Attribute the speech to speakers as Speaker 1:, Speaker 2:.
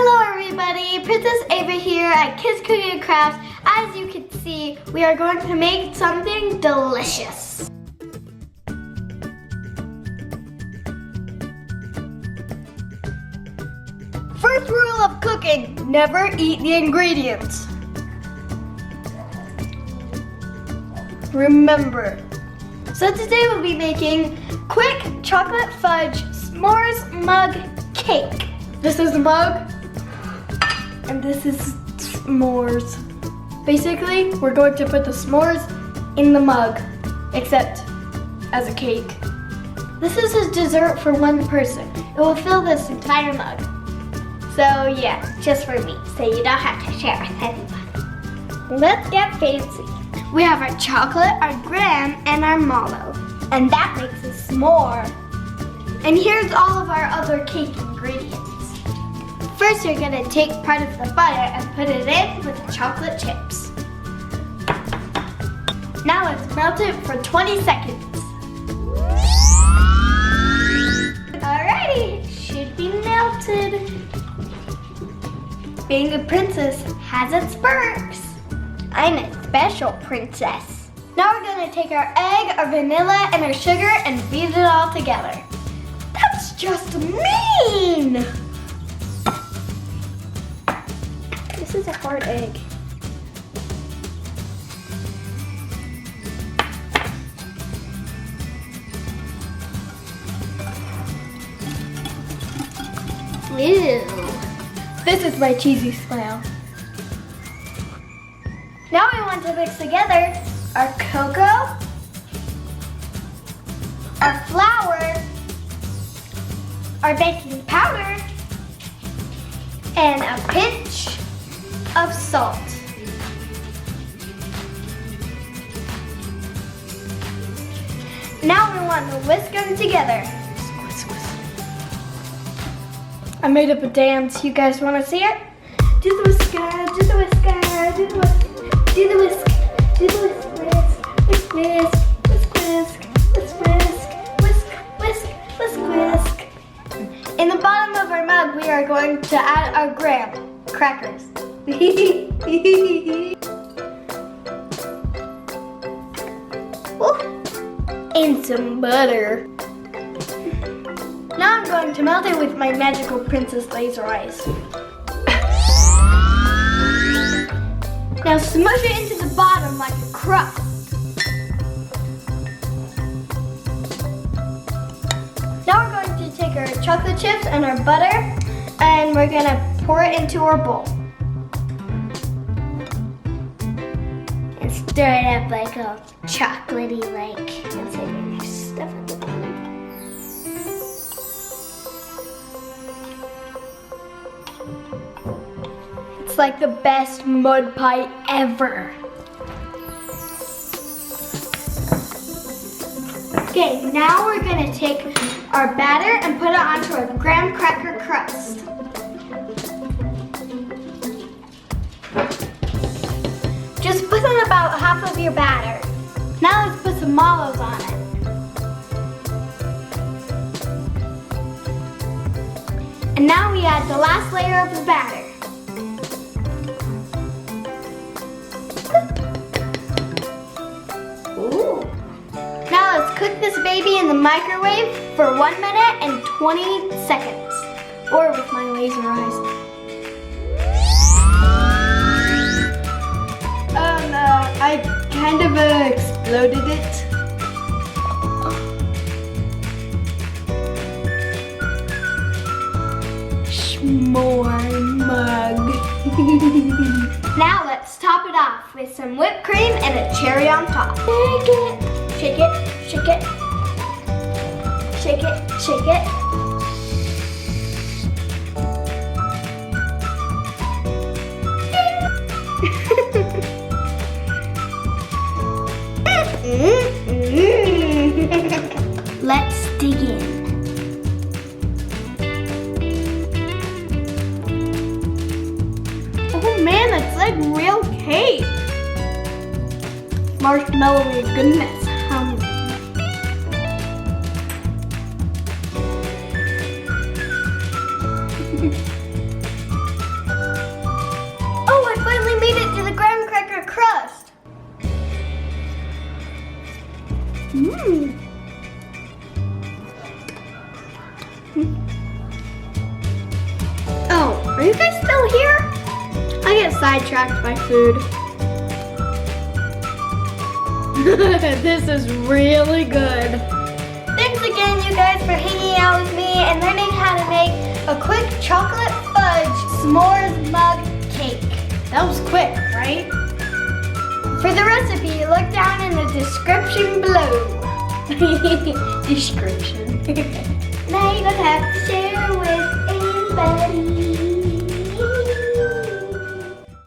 Speaker 1: Hello everybody, Princess Ava here at Kids Cooking and Crafts. As you can see, we are going to make something delicious. First rule of cooking, never eat the ingredients. Remember. So today we'll be making quick chocolate fudge s'mores mug cake. This is the mug, and this is s'mores. Basically, we're going to put the s'mores in the mug, except as a cake. This is a dessert for one person. It will fill this entire mug. So yeah, just for me, so you don't have to share with anybody. Let's get fancy. We have our chocolate, our graham, and our mallow. And that makes a s'more. And here's all of our other cake ingredients. First, you're gonna take part of the butter and put it in with the chocolate chips. Now let's melt it for 20 seconds. Alrighty, it should be melted. Being a princess has its perks. I'm a special princess. Now we're gonna take our egg, our vanilla, and our sugar and beat it all together. That's just mean! This is a hard egg. Ew. This is my cheesy smile. Now we want to mix together our cocoa, our flour, our baking powder, and a pinch of salt. Now we want to whisk them together. I made up a dance. You guys want to see it? Do the whisker, do the whisker, do the whisk, do the whisk, do the whisk, whisk, whisk, whisk, whisk, whisk, whisk, whisk, whisk. In the bottom of our mug, we are going to add our graham crackers. And some butter. Now I'm going to melt it with my magical princess laser eyes. Now smush it into the bottom like a crust. Now we're going to take our chocolate chips and our butter, and we're going to pour it into our bowl. And stir it up like a chocolatey Let's say your stuff at the bottom. It's like the best mud pie ever. Okay, now we're gonna take our batter and put it onto our graham cracker crust. Just put in about half of your batter. Now let's put some mallows on it. And now we add the last layer of the batter. Ooh. Now let's cook this baby in the microwave for 1 minute and 20 seconds. Or with my laser eyes. Oh no, I kind of exploded it. S'more mug. Now let's top it off with some whipped cream and a cherry on top. Shake it, shake it, shake it, shake it. Let's dig in. Oh man, it's like real cake. Marshmallowy goodness. Oh, are you guys still here? I get sidetracked by food. This is really good. Thanks again, you guys, for hanging out with me and learning how to make a quick chocolate fudge s'mores mug cake. That was quick, right? For the recipe, look down in the description below. Description. Now you don't have to share with anybody.